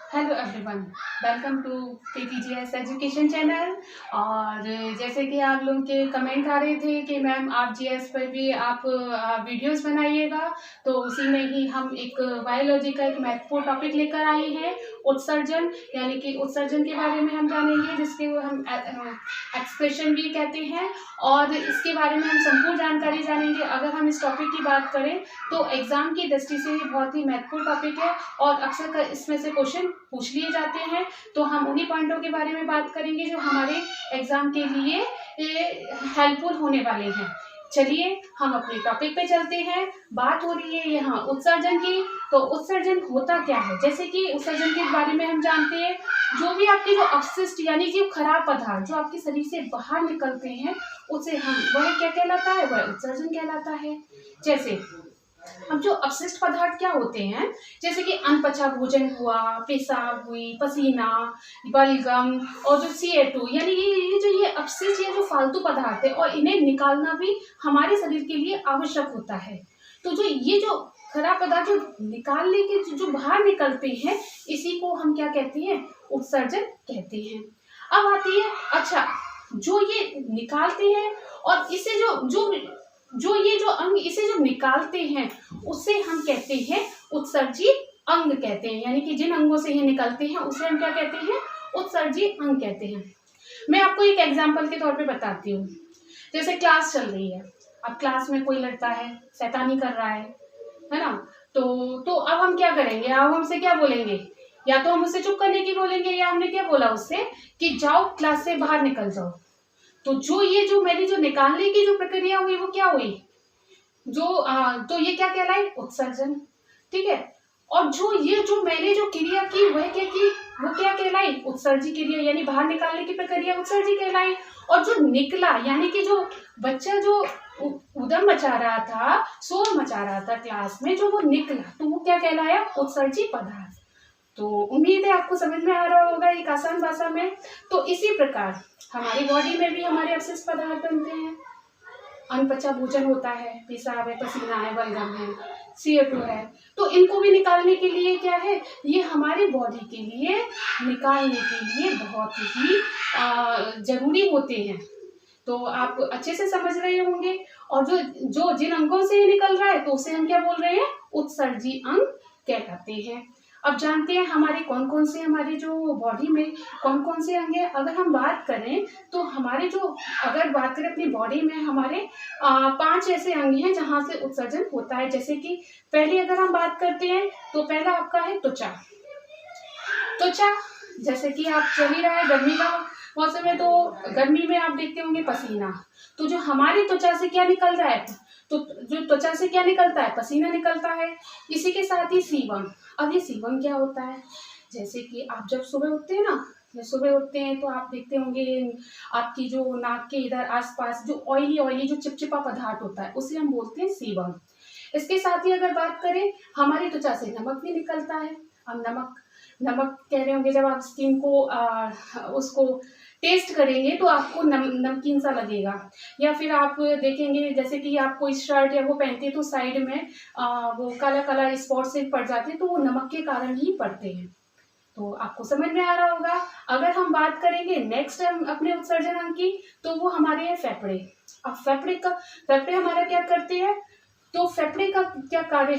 Hello everyone, welcome to KTGS education channel. और जैसे कि आप लोगों के कमेंट आ रहे थे कि मैम आप जीएस पर भी आप वीडियोस बनाइएगा, तो उसी में ही हम एक बायोलॉजी का एक महत्वपूर्ण टॉपिक लेकर आए हैं, उत्सर्जन। यानी कि उत्सर्जन के बारे में हम जानेंगे, जिसके हम एक्सप्रेशन भी कहते हैं, और इसके बारे में हम संपूर्ण जानकारी जानेंगे। अगर हम इस टॉपिक की बात करें तो एग्जाम की दृष्टि से ये बहुत ही महत्वपूर्ण टॉपिक है और अक्सर इसमें से क्वेश्चन पूछ लिए जाते हैं। तो हम उन्हीं पॉइंटों के बारे में बात करेंगे जो हमारे एग्जाम के लिए हेल्पफुल होने वाले हैं। चलिए हम अपने टॉपिक पे चलते हैं। बात हो रही है यहाँ उत्सर्जन की। तो उत्सर्जन होता क्या है? जैसे कि उत्सर्जन के बारे में हम जानते हैं, जो भी आपके जो अपशिष्ट यानी कि खराब पदार्थ जो आपके शरीर से बाहर निकलते हैं, उसे हम वह क्या कहलाता है? वह उत्सर्जन कहलाता है। जैसे अब जो अपशिष्ट पदार्थ क्या होते हैं, जैसे कि अनपचा भोजन हुआ, पेशाब हुई, पसीना, बलगम और जो CO2 यानी ये जो ये अपशिष्ट या जो फालतू पदार्थ है, और इन्हें निकालना भी हमारे शरीर के लिए आवश्यक होता है। तो जो ये जो खराब पदार्थ जो निकालने के जो बाहर निकलते हैं, इसी को हम क्या कहते हैं? उत्सर्जन कहते हैं। अब आती है, अच्छा, जो ये निकालते हैं और इसे जो ये जो अंग इसे जो निकालते हैं, उसे हम कहते हैं उत्सर्जी अंग कहते हैं। यानी कि जिन अंगों से ये निकलते हैं उसे हम क्या कहते हैं? उत्सर्जी अंग कहते हैं। मैं आपको एक एग्जांपल के तौर पे बताती हूँ। जैसे क्लास चल रही है, अब क्लास में कोई लड़का है, शैतानी कर रहा है ना? तो अब हम क्या करेंगे? अब हमसे क्या बोलेंगे? या तो हम उससे चुप करने की बोलेंगे, या हमने क्या बोला उससे कि जाओ क्लास से बाहर निकल जाओ। तो जो मैंने जो निकालने की जो प्रक्रिया हुई, वो क्या हुई? तो ये क्या कहलाई? उत्सर्जन। ठीक है। और जो मैंने जो क्रिया की, वह क्या की? वो क्या कहलाई? उत्सर्जी क्रिया। यानी बाहर निकालने की प्रक्रिया उत्सर्जी कहलाई। और जो निकला, यानी कि जो बच्चा जो उधम मचा रहा था, शोर मचा रहा था क्लास में, जो वो निकला, तो वो क्या कहलाया? उत्सर्जी पदार्थ। तो उम्मीद है आपको समझ में आ रहा होगा एक आसान भाषा में। तो इसी प्रकार हमारी बॉडी में भी हमारे अपशिष्ट पदार्थ बनते हैं। अनपचा भोजन होता है, पेशाब है, पसीना है, बलगम है, CO2 है। तो इनको भी निकालने के लिए क्या है? ये हमारे बॉडी के लिए निकालने के लिए बहुत ही जरूरी होते हैं। तो आप अच्छे से समझ रहे होंगे। और जो जिन अंगों से ये निकल रहा है, तो उसे हम क्या बोल रहे हैं? उत्सर्जी अंग कहलाते हैं। अब जानते हैं हमारे कौन कौन से, हमारे जो बॉडी में कौन कौन से अंग हैं। अगर हम बात करें तो अगर बात करें अपनी बॉडी में, हमारे 5 ऐसे अंग हैं जहां से उत्सर्जन होता है। जैसे कि पहले अगर हम बात करते हैं तो पहला आपका है त्वचा। त्वचा, जैसे कि आप चल ही रहा है, गर्मी का मौसम है, तो गर्मी में आप देखते होंगे पसीना। तो जो हमारी त्वचा से क्या निकल रहा है? तो जो त्वचा से क्या निकलता है? पसीना निकलता है। इसी के साथ ही सीबम। अब ये सीबम क्या होता है? जैसे कि आप जब सुबह उठते हैं ना, सुबह उठते हैं तो आप देखते होंगे आपकी जो नाक के इधर आसपास जो ऑयली जो चिपचिपा पदार्थ होता है, उसे हम बोलते हैं सीबम। इसके साथ ही अगर बात करें, हमारी त्वचा से नमक भी निकलता है। अब नमक कह रहे होंगे, जब आप स्किन को उसको टेस्ट करेंगे तो आपको नमकीन सा लगेगा। या फिर आप देखेंगे, जैसे कि आप कोई शर्ट या वो पहनते हैं तो साइड में वो काला काला स्पॉट से पड़ जाते हैं, तो वो नमक के कारण ही पड़ते हैं। तो आपको समझ में आ रहा होगा। अगर हम बात करेंगे नेक्स्ट अपने उत्सर्जन अंग की, तो वो हमारे हैं फेफड़े। अब फेफड़े हमारा क्या करते हैं? तो फेफड़े का क्या कार्य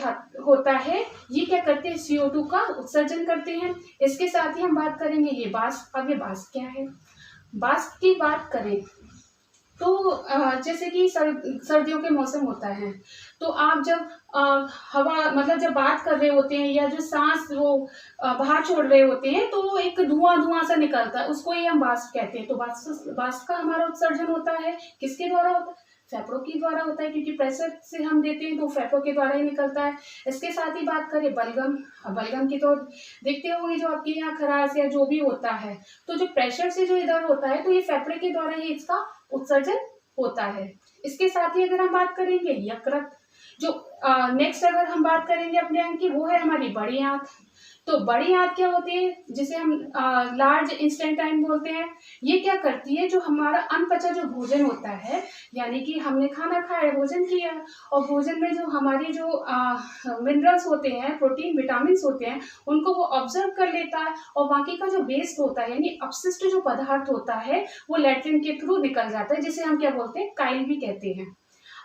होता है? ये क्या करते हैं? CO2 का उत्सर्जन करते हैं। इसके साथ ही हम बात करेंगे ये वाष्प। अब ये वाष्प क्या है? वाष्प की बात करें तो जैसे कि सर्दियों के मौसम होता है, तो आप जब हवा मतलब जब बात कर रहे होते हैं, या जो सांस वो बाहर छोड़ रहे होते हैं, तो वो एक धुआं सा निकलता है, उसको ही हम वाष्प कहते हैं। तो वाष्प का हमारा उत्सर्जन होता है। किसके द्वारा होता है? फेफड़ों के द्वारा होता है, क्योंकि प्रेशर से हम देते हैं तो फेफड़ों के द्वारा ही निकलता है। इसके साथ ही बात करें बलगम। बलगम की तो देखते होंगे, जो आपके यहाँ खराश या जो भी होता है, तो जो प्रेशर से जो इधर होता है, तो ये फेफड़े के द्वारा ही इसका उत्सर्जन होता है। इसके साथ ही अगर हम बात करेंगे यकृत, जो नेक्स्ट अगर हम बात करेंगे अपने अंग की, वो है हमारी बड़ी आंत। तो बड़ी आंत क्या होती है, जिसे हम लार्ज इंटेस्टाइन बोलते हैं। ये क्या करती है, जो हमारा अनपचा जो भोजन होता है, यानी कि हमने खाना खाया, भोजन किया, और भोजन में जो हमारी जो मिनरल्स होते हैं, प्रोटीन विटामिन होते हैं, उनको वो ऑब्जर्व कर लेता है, और बाकी का जो वेस्ट होता है यानी अपशिष्ट जो पदार्थ होता है वो लैट्रिन के थ्रू निकल जाता है, जिसे हम क्या बोलते हैं, काइल भी कहते हैं।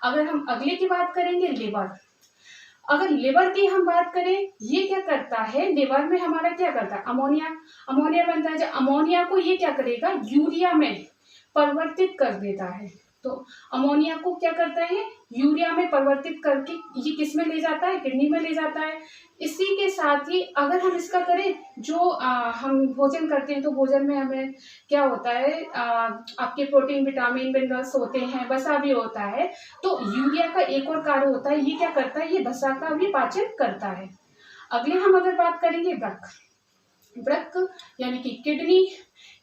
अगर हम अगले की बात करेंगे, लिवर। अगर लिवर की हम बात करें, ये क्या करता है, लिवर में हमारा क्या करता है, अमोनिया बनता है। जो अमोनिया को ये क्या करेगा, यूरिया में परिवर्तित कर देता है। तो अमोनिया को क्या करता है, यूरिया में परिवर्तित करके ये किस में ले जाता है, किडनी में ले जाता है। इसी के साथ ही अगर हम इसका करें, जो हम भोजन करते हैं, तो भोजन में हमें क्या होता है, आपके प्रोटीन विटामिन मिनरल्स होते हैं, वसा भी होता है। तो यूरिया का एक और कार्य होता है, ये क्या करता है, ये वसा का भी पाचन करता है। अगले हम अगर बात करेंगे वृक्क यानी कि किडनी,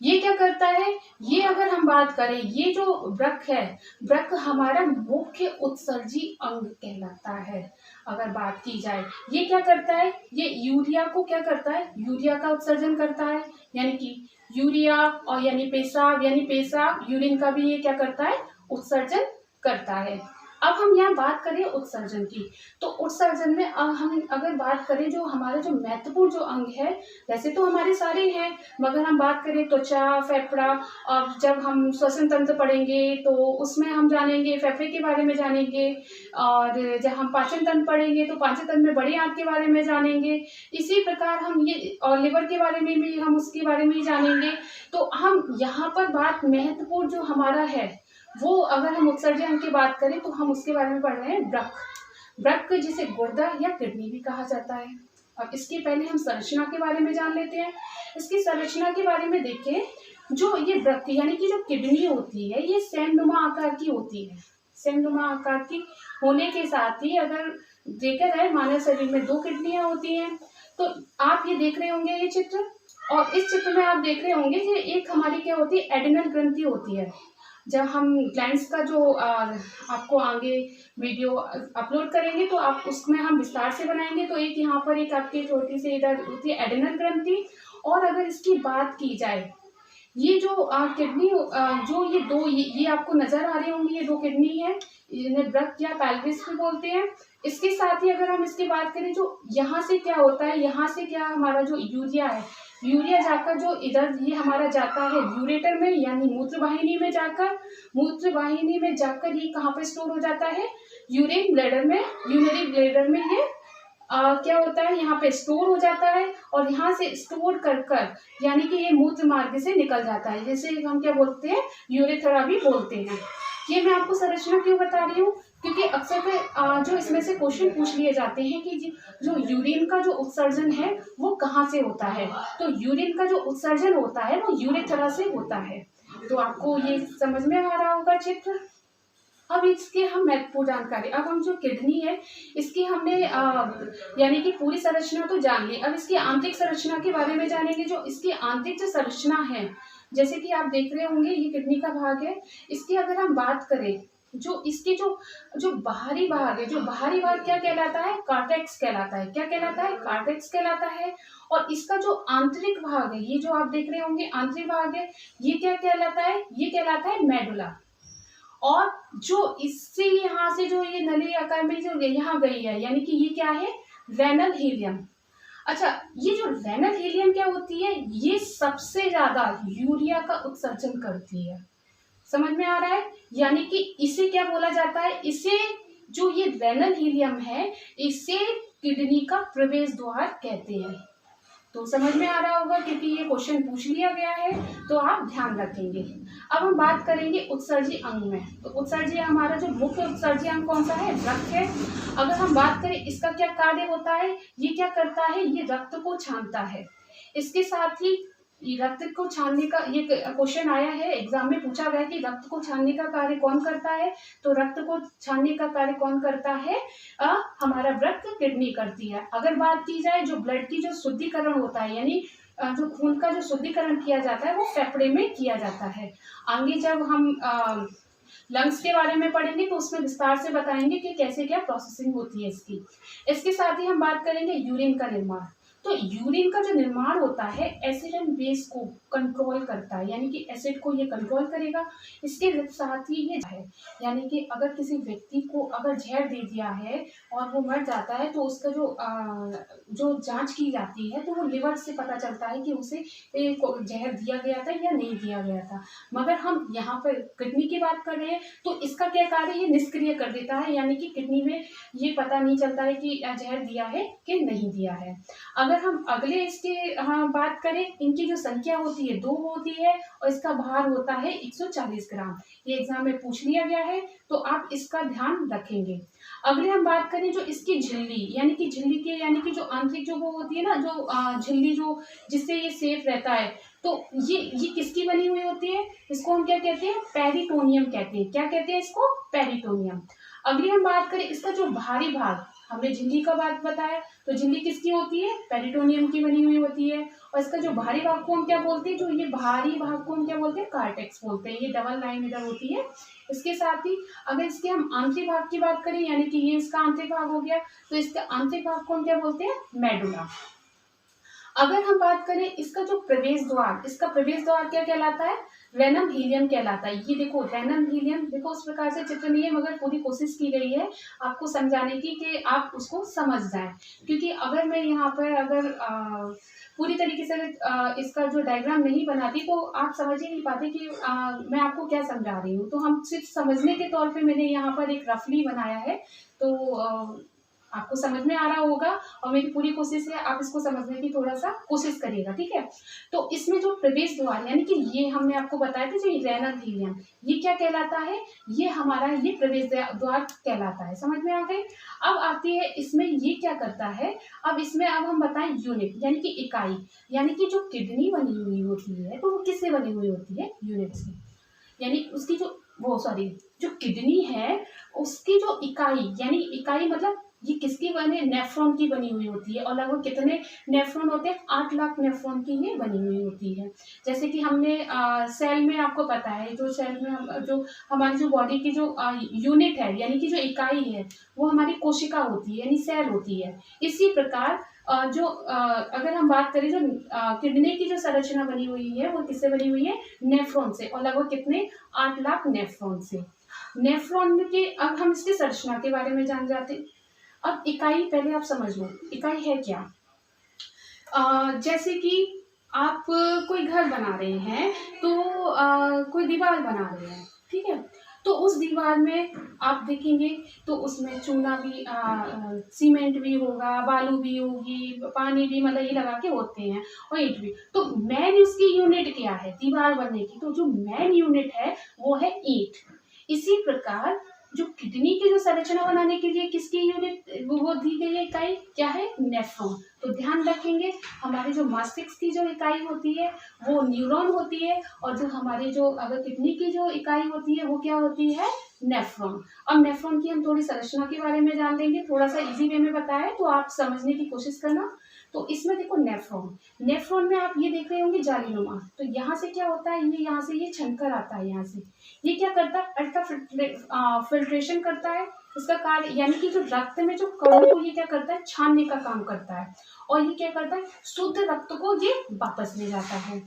ये क्या करता है, ये अगर हम बात करें, ये जो वृक्क है, वृक्क हमारा मुख्य उत्सर्जी अंग कहलाता है। अगर बात की जाए, ये क्या करता है, ये यूरिया को क्या करता है, यूरिया का उत्सर्जन करता है, यानी कि यूरिया, और यानी पेशाब यूरिन का भी ये क्या करता है, उत्सर्जन करता है। अब हम यहाँ बात करें उत्सर्जन की, तो उत्सर्जन में हम अगर बात करें, जो हमारा जो महत्वपूर्ण जो अंग है, वैसे तो हमारे सारे हैं, मगर हम बात करें त्वचा, फेफड़ा, और जब हम श्वसन तंत्र पढ़ेंगे तो उसमें हम जानेंगे, फेफड़े के बारे में जानेंगे, और जब हम पाचन तंत्र पढ़ेंगे तो पाचन तंत्र में बड़ी आंत के बारे में जानेंगे। इसी प्रकार हम ये, और लिवर के बारे में भी हम उसके बारे में ही जानेंगे। तो हम यहाँ पर बात महत्वपूर्ण जो हमारा है, वो अगर हम उत्सर्जन की बात करें तो हम उसके बारे में पढ़ रहे हैं, वृक्क जिसे गुर्दा या किडनी भी कहा जाता है। अब इसके पहले हम संरचना के बारे में जान लेते हैं। इसकी संरचना के बारे में देखें, जो ये वृक्क यानी कि जो किडनी होती है, ये सैमनुमा आकार की होती है। सैमनुमा आकार की होने के साथ ही अगर देखा जाए, मानव शरीर में 2 किडनियां होती हैं। तो आप ये देख रहे होंगे ये चित्र, और इस चित्र में आप देख रहे होंगे कि एक हमारी क्या होती है, एडिनल ग्रंथि होती है। जब हम ग्लैंड्स का जो आपको आगे वीडियो अपलोड करेंगे तो आप उसमें हम विस्तार से बनाएंगे। तो एक यहाँ पर एक आपकी छोटी सी इधर होती है एडिनल ग्रंथि। और अगर इसकी बात की जाए, ये जो किडनी जो ये 2 ये आपको नजर आ रहे होंगे, ये 2 किडनी है, इन्हें वृक्क या पेल्विस भी बोलते हैं। इसके साथ ही अगर हम इसकी बात करें, जो यहाँ से क्या होता है, यहाँ से क्या हमारा जो यूरिया है, यूरिया जाकर जो इधर ये हमारा जाता है यूरेटर में, यानी मूत्रवाहिनी में जाकर ये कहाँ पे स्टोर हो जाता है, यूरिन ब्लैडर में, यूरिनरी ब्लैडर में ये क्या होता है, यहाँ पे स्टोर हो जाता है। और यहाँ से स्टोर कर यानी कि ये मूत्र मार्ग से निकल जाता है, जैसे हम क्या बोलते हैं, यूरेथ्रा भी बोलते हैं। ये मैं आपको संरचना क्यों बता रही हूँ, क्योंकि अक्सर जो इसमें से क्वेश्चन पूछ लिए जाते हैं कि जो यूरिन का जो उत्सर्जन है वो कहाँ से होता है। तो यूरिन का जो उत्सर्जन होता है वो यूरेथ्रा से होता है। तो आपको ये समझ में आ रहा होगा चित्र। अब इसके हम महत्वपूर्ण जानकारी, अब हम जो किडनी है इसकी हमने यानी कि पूरी संरचना तो जान ली। अब इसकी आंतरिक संरचना के बारे में जानेंगे। जो इसकी आंतरिक जो संरचना है, जैसे कि आप देख रहे होंगे ये किडनी का भाग है। इसकी अगर हम बात करें, जो इसकी जो बाहरी भाग है, जो बाहरी भाग क्या कहलाता है, कार्टेक्स कहलाता है। क्या कहलाता है, कार्टेक्स कहलाता है। और इसका जो आंतरिक भाग है, ये जो आप देख रहे होंगे आंतरिक भाग है, ये क्या कहलाता है, ये कहलाता है मेडुला। और जो इससे यहाँ से जो ये नली आकार में जो यहाँ गई है, यानी कि ये क्या है, रेनल हीलियम। अच्छा, ये जो रेनल हीलियम क्या होती है, ये सबसे ज्यादा यूरिया का उत्सर्जन करती है। समझ में आ रहा है, यानी कि इसे क्या बोला जाता है, इसे जो ये रेनल हीलियम है, इसे किडनी का प्रवेश द्वार कहते हैं। तो समझ में आ रहा होगा, क्योंकि ये क्वेश्चन पूछ लिया गया है, तो आप ध्यान रखेंगे। अब हम बात करेंगे उत्सर्जी अंग में। तो उत्सर्जी हमारा जो मुख्य उत्सर्जी अंग कौन सा है, रक्त है। अगर हम बात करें इसका क्या कार्य होता है, ये क्या करता है, ये रक्त को छानता है। इसके साथ ही रक्त को छानने का, ये क्वेश्चन आया है एग्जाम में, पूछा गया कि रक्त को छानने का कार्य कौन करता है। तो रक्त को छानने का कार्य कौन करता है, हमारा वृक्क किडनी करती है। अगर बात की जाए, जो ब्लड की जो शुद्धिकरण होता है, यानी जो खून का जो शुद्धिकरण किया जाता है, वो फेफड़े में किया जाता है। आगे जब हम लंग्स के बारे में पढ़ेंगे तो उसमें विस्तार से बताएंगे कि कैसे क्या प्रोसेसिंग होती है इसकी। इसके साथ ही हम बात करेंगे यूरिन का निर्माण। तो यूरिन का जो निर्माण होता है एसिड एंड बेस को कंट्रोल करता है, यानी कि एसिड को ये कंट्रोल करेगा। इसके साथ ही ये है, यानी कि अगर किसी व्यक्ति को अगर जहर दे दिया है और वो मर जाता है तो उसका जो जांच की जाती है तो वो लिवर से पता चलता है कि उसे जहर दिया गया था या नहीं दिया गया था। मगर हम यहाँ पर किडनी की बात कर रहे हैं तो इसका क्या कार्य, ये निष्क्रिय कर देता है, यानी कि किडनी में ये पता नहीं चलता है कि जहर दिया है कि नहीं दिया है। अगर हम अगले इसके बात करें, इनकी जो संख्या होती है 2 होती है और इसका भार होता है 140 ग्राम। ये एग्जाम में पूछ लिया गया है तो आप इसका ध्यान रखेंगे। अगले हम बात करें जो इसकी झिल्ली, यानी कि झिल्ली के यानी कि जो आंतरिक जो वो होती है ना, जो झिल्ली जो जिससे ये सेफ रहता है, तो ये किसकी बनी हुई होती है, इसको हम क्या कहते हैं, पेरिटोनियम कहते हैं। क्या कहते हैं इसको, पेरिटोनियम। अगली हम बात करें इसका जो भारी भाग, हमने झिल्ली का बात बताया तो झिल्ली किसकी होती है, पेरिटोनियम की बनी हुई होती है। और इसका जो भारी भाग को हम क्या बोलते हैं, जो ये भारी भाग को हम क्या बोलते हैं, कार्टेक्स बोलते हैं। ये डबल लाइन इधर होती है। इसके साथ ही अगर इसके हम आंतरिक भाग की बात करें, यानी कि ये इसका आंतरिक भाग हो गया, तो इसका आंतरिक भाग को हम क्या बोलते हैं, मेडुला। अगर हम बात करें इसका जो प्रवेश द्वार, इसका प्रवेश द्वार क्या कहलाता है, रेनम हीलियम कहलाता है। ये देखो रेनम हीलियम, देखो उस प्रकार से चित्र नहीं है मगर पूरी कोशिश की गई है आपको समझाने की कि आप उसको समझ जाएं। क्योंकि अगर मैं यहाँ पर अगर पूरी तरीके से इसका जो डायग्राम नहीं बनाती तो आप समझ ही नहीं पाते कि मैं आपको क्या समझा रही हूँ। तो हम सिर्फ समझने के तौर पे मैंने यहाँ पर एक रफली बनाया है, तो आपको समझ में आ रहा होगा और मेरी पूरी कोशिश है आप इसको समझने की थोड़ा सा कोशिश करिएगा, ठीक है। तो इसमें जो प्रवेश द्वार, यानी कि ये हमने आपको बताया था जो रेनम हीलियम, ये क्या कहलाता है, ये हमारा ये प्रवेश द्वार कहलाता है। समझ में आ गई। अब आती है इसमें ये क्या करता है, अब इसमें अब हम बताएं यूनिट, यानी कि इकाई, यानी कि जो किडनी बनी हुई होती है तो वो किससे बनी हुई होती है, यूनिट से। यानी उसकी जो किडनी है उसकी जो इकाई, यानी इकाई मतलब ये किसकी बने, नेफ्रॉन की बनी हुई होती है। और लगभग कितने नेफ्रॉन होते हैं, 8 लाख नेफ्रॉन की ये बनी हुई होती है। जैसे कि हमने सेल में आपको पता है, जो सेल में जो हमारी जो बॉडी की जो यूनिट है, यानी कि जो इकाई है वो हमारी कोशिका होती है, यानी सेल होती है। इसी प्रकार अगर हम बात करें जो किडनी की जो संरचना बनी हुई है वो किससे बनी हुई है, नेफ्रॉन से। और लगभग कितने, 8 लाख नेफ्रॉन से। नेफ्रॉन के अब हम इसकी संरचना के बारे में जान जाते हैं। अब इकाई पहले आप समझ लो, इकाई है क्या। जैसे कि आप कोई घर बना रहे हैं तो कोई दीवार बना रहे हैं, ठीक है। तो उस दीवार में आप देखेंगे तो उसमें चूना भी सीमेंट भी होगा, बालू भी होगी, पानी भी, मतलब ये लगा के होते हैं, और ईंट भी। तो मेन उसकी यूनिट क्या है दीवार बनने की, तो जो मेन यूनिट है वो है ईंट। इसी प्रकार जो किडनी की जो संरचना बनाने के लिए किसकी यूनिट वो दी गई है, इकाई क्या है, नेफ्रॉन। तो ध्यान रखेंगे हमारे जो मस्तिष्क की जो इकाई होती है वो न्यूरॉन होती है, और जो हमारे जो अगर किडनी की जो इकाई होती है वो क्या होती है, नेफ्रॉन। अब नेफ्रॉन की हम थोड़ी संरचना के बारे में जान लेंगे, थोड़ा सा इजी वे में बताया है तो आप समझने की कोशिश करना। तो इसमें देखो नेफ्रॉन में आप ये देख रहे होंगे जालीनुमा, तो यहाँ से क्या होता है, ये यहाँ से ये छनकर आता है, यहाँ से ये क्या करता है, अल्ट्रा फिल्ट्रेशन करता है। इसका कार्य, यानी कि जो रक्त में जो कणों को ये क्या करता है, छानने का काम करता है। और ये क्या करता है, शुद्ध रक्त को ये वापस ले जाता है।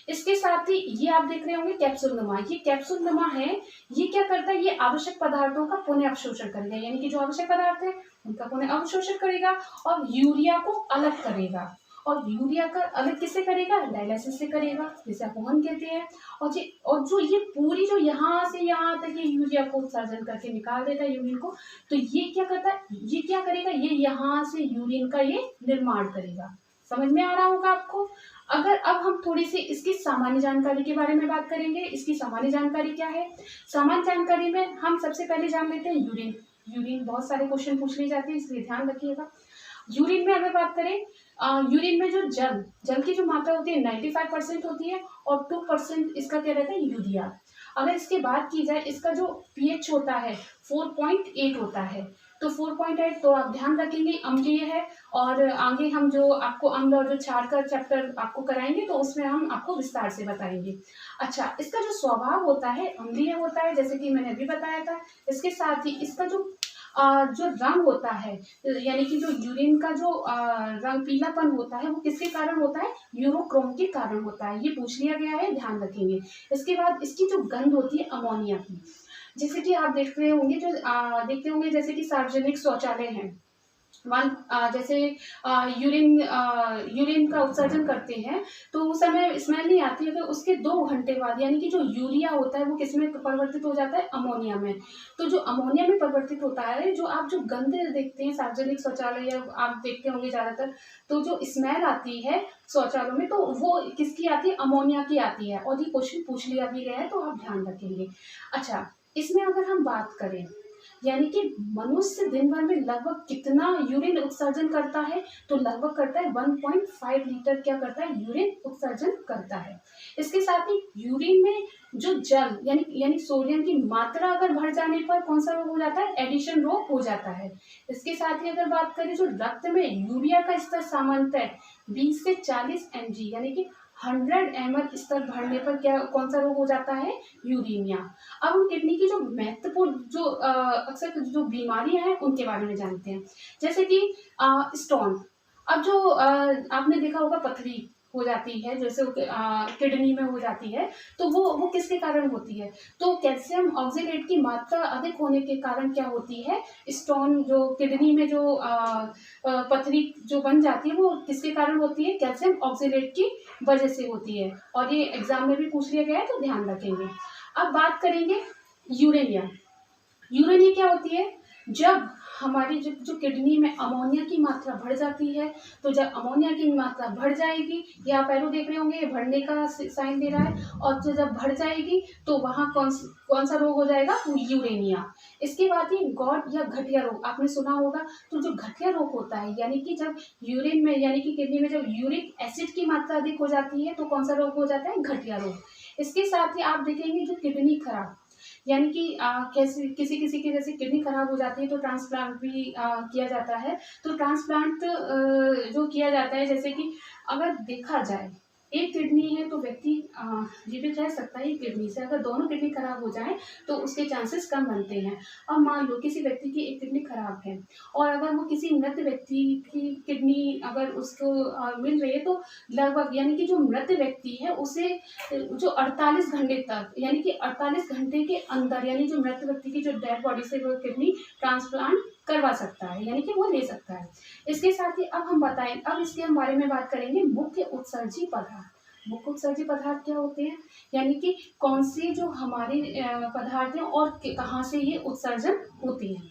इसके साथ ही ये आप देख रहे होंगे कैप्सूलनुमा, ये कैप्सूलनुमा है, ये क्या करता है, ये आवश्यक पदार्थों का पुनः अवशोषण करेगा, यानी कि जो आवश्यक पदार्थ है उनका पुनः अवशोषण करेगा और यूरिया को अलग करेगा। और यूरिया का अलग किससे करेगा, डायलिसिस से करेगा, जिसे अपोहन कहते हैं। और जो ये पूरी जो यहाँ से यहाँ तक ये यूरिया को उत्सर्जन करके निकाल देता है यूरिन को, तो ये क्या करता है, ये क्या करेगा, ये यहाँ से यूरिन का ये निर्माण करेगा। समझ में आ रहा होगा आपको। अगर अब हम थोड़ी सी इसकी सामान्य जानकारी के बारे में बात करेंगे, इसकी सामान्य जानकारी क्या है, सामान्य जानकारी में हम सबसे पहले जान लेते हैं यूरिन। यूरिन बहुत सारे क्वेश्चन पूछ लिए जाते हैं, इसलिए ध्यान रखिएगा। यूरिन में अगर बात करें, यूरिन में जो जल की जो मात्रा होती है 95% होती है, और 2% इसका क्या रहता है, यूरिया। अगर इसके बात की जाए, इसका जो पीएच होता है 4.8 होता है, तो 4.8 तो आप ध्यान रखेंगे अम्लीय है। और आगे हम जो आपको अम्ल और जो क्षार का चैप्टर आपको कराएंगे तो उसमें हम आपको विस्तार से बताएंगे। अच्छा, इसका जो स्वभाव होता है अम्लीय होता है, जैसे कि मैंने अभी बताया था। इसके साथ ही इसका जो जो रंग होता है, यानी कि जो यूरिन का जो रंग पीलापन होता है वो किसके कारण होता है? यूरोक्रोम के कारण होता है। ये पूछ लिया गया है, ध्यान रखेंगे। इसके बाद इसकी जो गंध होती है अमोनिया की, जैसे कि आप देखते होंगे जैसे कि सार्वजनिक शौचालय हैं, जैसे यूरिन का उत्सर्जन करते हैं तो उस समय स्मेल नहीं आती है, तो उसके 2 घंटे बाद यानी कि जो यूरिया होता है वो किसमें परिवर्तित हो जाता है? अमोनिया में। तो जो अमोनिया में परिवर्तित होता है, जो गंध देखते हैं सार्वजनिक शौचालय या आप देखते होंगे ज्यादातर, तो जो स्मेल आती है शौचालयों में, तो वो किसकी आती है? अमोनिया की आती है। और ये क्वेश्चन पूछ लिया भी गया है, तो आप ध्यान रखेंगे। अच्छा, इसमें अगर हम बात करें, यानी कि मनुष्य दिन भर में लगभग कितना यूरिन उत्सर्जन करता है? तो लगभग करता है 1.5 लीटर क्या करता है? यूरिन उत्सर्जन करता है। इसके साथ ही यूरिन में जो जल यानी सोडियम की मात्रा अगर बढ़ जाने पर कौन सा रोग हो जाता है? एडिशन रोग हो जाता है। इसके साथ ही अगर बात करें, जो रक्त में यूरिया का स्तर सामान्यतः 20 से 40 mg यानी कि 100 ml स्तर बढ़ने पर कौन सा रोग हो जाता है? यूरीमिया। अब हम किडनी की जो महत्वपूर्ण जो अक्सर जो बीमारियां हैं उनके बारे में जानते हैं, जैसे कि स्टोन। अब जो आपने देखा होगा पथरी हो जाती है, जैसे किडनी में हो जाती है, तो वो किसके कारण होती है? तो कैल्शियम ऑक्जेलेट की मात्रा अधिक होने के कारण क्या होती है? स्टोन, जो किडनी में जो पथरी जो बन जाती है वो किसके कारण होती है? कैल्शियम ऑक्जेलेट की वजह से होती है। और ये एग्जाम में भी पूछ लिया गया है, तो ध्यान रखेंगे। अब बात करेंगे यूरेनिया। यूरेनिया क्या होती है? जब हमारी जो किडनी में अमोनिया की मात्रा बढ़ जाती है, तो जब अमोनिया की मात्रा बढ़ जाएगी, ये आप एरो देख रहे होंगे, ये बढ़ने का साइन दे रहा है, और जो जब बढ़ जाएगी तो वहाँ कौन सा रोग हो जाएगा? यूरेनिया। इसके बाद ही गॉड या घटिया रोग आपने सुना होगा। तो जो घटिया रोग होता है, यानी कि जब यूरिन में यानी कि किडनी में जब यूरिक एसिड की मात्रा अधिक हो जाती है, तो कौन सा रोग हो जाता है? घटिया रोग। इसके साथ ही आप देखेंगे जो किडनी खराब, यानी कि कैसे किसी किसी की जैसे किडनी खराब हो जाती है तो ट्रांसप्लांट भी किया जाता है। तो ट्रांसप्लांट जो किया जाता है, जैसे कि अगर देखा जाए एक किडनी है तो व्यक्ति जीवित रह सकता है एक किडनी से। अगर दोनों किडनी खराब हो जाए तो उसके चांसेस कम बनते हैं। अब मान लो किसी व्यक्ति की एक किडनी खराब है और अगर वो किसी मृत व्यक्ति की किडनी अगर उसको मिल रही है, तो लगभग यानी कि जो मृत व्यक्ति है उसे जो 48 घंटे तक, यानी कि 48 घंटे के अंदर, यानी जो मृत व्यक्ति की जो डेड बॉडी से वो किडनी ट्रांसप्लांट करवा सकता है, यानी कि वो ले सकता है। इसके साथ ही अब इसके हम बारे में बात करेंगे मुख्य उत्सर्जी पदार्थ। मुख्य उत्सर्जी पदार्थ क्या होते हैं? यानी कि कौन से जो हमारे पदार्थ हैं और कहाँ से ये उत्सर्जन होते हैं।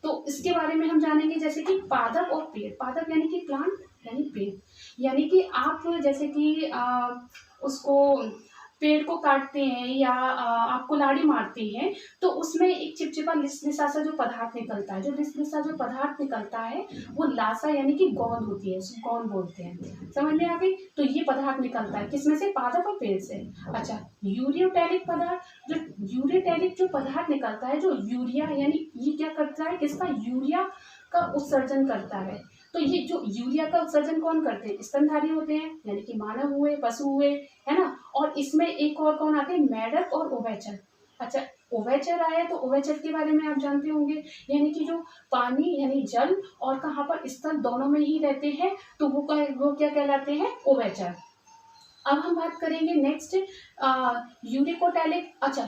तो इसके बारे में हम जानेंगे, जैसे कि पादप और पेड़। पादप यानी कि प्लांट, यानी पेड़, यानी कि आप जैसे कि उसको पेड़ को काटते हैं या आप कुल्हाड़ी मारते हैं, तो उसमें एक चिपचिपा लिसा सा जो पदार्थ निकलता है, जो लिसा जो पदार्थ निकलता है वो लासा यानी कि गोंद होती है, उसको गोंद बोलते हैं। समझ में आ गई? तो ये पदार्थ निकलता है किसमें से? पादप और पेड़ से। अच्छा, यूरियोटैलिक पदार्थ, जो यूरियोटैलिक जो पदार्थ निकलता है, जो यूरिया यानी ये क्या करता है? किसका? यूरिया का उत्सर्जन करता है। तो ये जो यूरिया का उत्सर्जन कौन करते हैं? स्तनधारी होते हैं, यानी कि मानव हुए, पशु हुए, है ना। और इसमें एक और कौन आते हैं? मेढक और उभयचर। अच्छा, उभयचर आया तो उभयचर के बारे में आप जानते होंगे, यानी कि जो पानी यानी जल और कहाँ पर स्थल दोनों में ही रहते हैं, तो वो क्या कहलाते हैं? उभयचर। अब हम बात करेंगे नेक्स्ट यूरिकोटैलिक। अच्छा,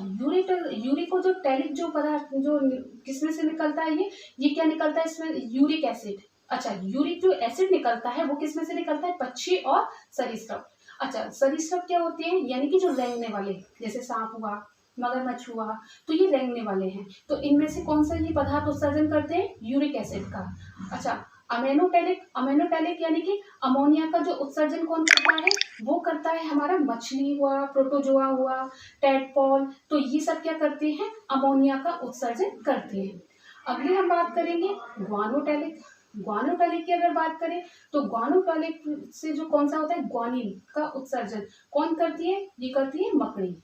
यूरिको जो टैलिक जो पदार्थ जो किसमें से निकलता है? ये क्या निकलता है इसमें? Uric acid. अच्छा, यूरिक जो एसिड निकलता है वो किसमें से निकलता है? पक्षी और सरीसृप। अच्छा, सरीसृप क्या होते हैं? यानी कि जो रेंगने वाले, जैसे सांप हुआ, मगरमच्छ हुआ, तो ये रेंगने वाले हैं। तो इनमें से कौन सा ये पदार्थ उत्सर्जन करते हैं? यूरिक एसिड का। अच्छा, अमेनोटैलिक यानी कि अमोनिया का जो उत्सर्जन कौन करता है? वो करता है हमारा मछली हुआ, प्रोटोजोआ हुआ, टैडपॉल, तो ये सब क्या करते हैं? अमोनिया का उत्सर्जन करते हैं। अगली हम बात करेंगे ग्वानोटैलिक। ग्वानोटैलिक की अगर बात करें तो ग्वानोटैलिक से जो कौन सा होता है? ग्वानिन का उत्सर्जन कौन करती है? ये करती है मकड़ी।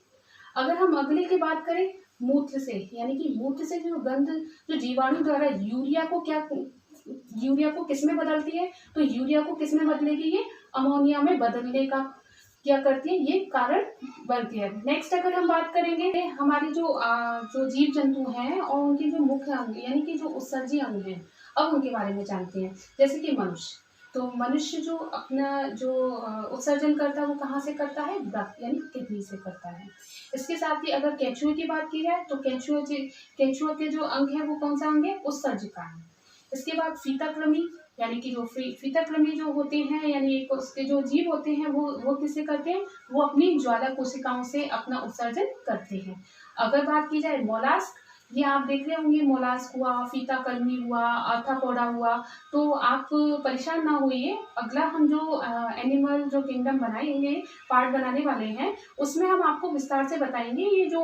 अगर हम अगले की बात करें मूत्र से, यानी कि मूत्र से जो गंध जो जीवाणु द्वारा यूरिया को किस में बदलती है? तो यूरिया को किस में बदलेगी? ये अमोनिया में बदलने का क्या करती है, ये कारण बनती है। नेक्स्ट अगर हम बात करेंगे हमारे जो जीव जंतु हैं और उनके जो मुख्य अंग यानी कि जो उत्सर्जी अंग हैं, अब उनके बारे में जानते हैं। जैसे कि मनुष्य, तो मनुष्य जो अपना जो उत्सर्जन करता है वो कहाँ से करता है, ब्रक यानी किडनी से करता है। इसके साथ ही अगर केंचुए की बात की जाए तो केंचुआ के जो अंग है वो कौन सा अंग है, उत्सर्जिका है। इसके बाद फीताकृमि यानी कि जो फीताकृमि जो होते हैं यानी एक उसके जो जीव होते हैं वो किससे करते हैं, वो अपनी ज्वाला कोशिकाओं से अपना उत्सर्जन करते हैं। अगर बात की जाए मोलास्क, ये आप देख रहे होंगे, मोलास्क हुआ, फीताकृमि हुआ, आर्थ्रोपोडा हुआ, तो आप परेशान ना होइए। अगला हम जो एनिमल जो किंगडम बनाएंगे, पार्ट बनाने वाले हैं, उसमें हम आपको विस्तार से बताएंगे ये जो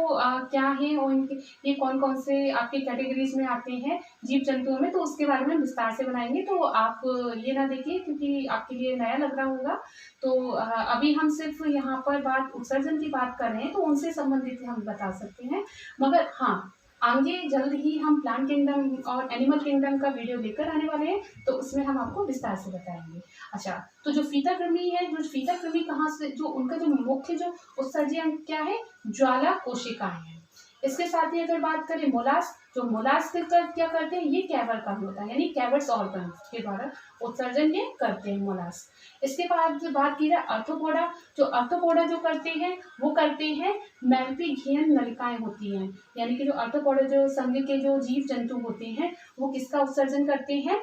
क्या है और इनके ये कौन कौन से आपके कैटेगरीज में आते हैं जीव जंतुओं में, तो उसके बारे में विस्तार से बनाएंगे। तो आप ये ना देखिए क्योंकि आपके लिए नया लग रहा होगा। तो अभी हम सिर्फ यहाँ पर बात उत्सर्जन की बात कर रहे हैं, तो उनसे संबंधित हम बता सकते हैं। मगर हाँ, आगे जल्द ही हम प्लांट किंगडम और एनिमल किंगडम का वीडियो लेकर आने वाले हैं, तो उसमें हम आपको विस्तार से बताएंगे। अच्छा, तो जो फीताकृमि है, जो फीताकृमि कहाँ से, जो उनका जो मुख्य जो उत्सर्जी अंग क्या है, ज्वाला कोशिकाएं हैं। इसके साथ ही अगर बात करें मोलास्क, जो मोलास्क क्या करते हैं, ये कैवर का होता है यानी कैवर्स ऑर्गन के द्वारा उत्सर्जन ये करते हैं मोलास्क। इसके बाद बात की जाए आर्थ्रोपोडा, जो आर्थ्रोपोडा जो करते हैं वो करते हैं मैल्पीघियन नलिकाएं होती हैं, यानी कि जो आर्थ्रोपोडा जो संघ के जो जीव जंतु होते हैं वो किसका उत्सर्जन करते हैं,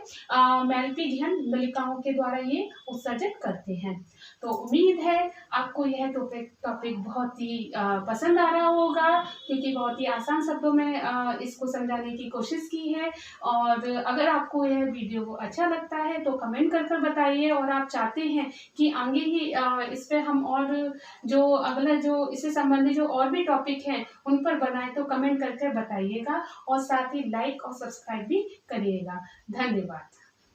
मैल्पीघियन नलिकाओं के द्वारा ये उत्सर्जन करते हैं। तो उम्मीद है आपको यह टॉपिक बहुत ही पसंद आ रहा होगा, क्योंकि बहुत ही आसान शब्दों में इसको समझाने की कोशिश की है। और अगर आपको यह वीडियो अच्छा लगता है तो कमेंट कर बताइए, और आप चाहते हैं कि आगे ही इस पे हम और जो अगला जो इससे संबंधित जो और भी टॉपिक हैं उन पर बनाए, तो कमेंट करके बताइएगा और साथ ही लाइक और सब्सक्राइब भी करिएगा। धन्यवाद।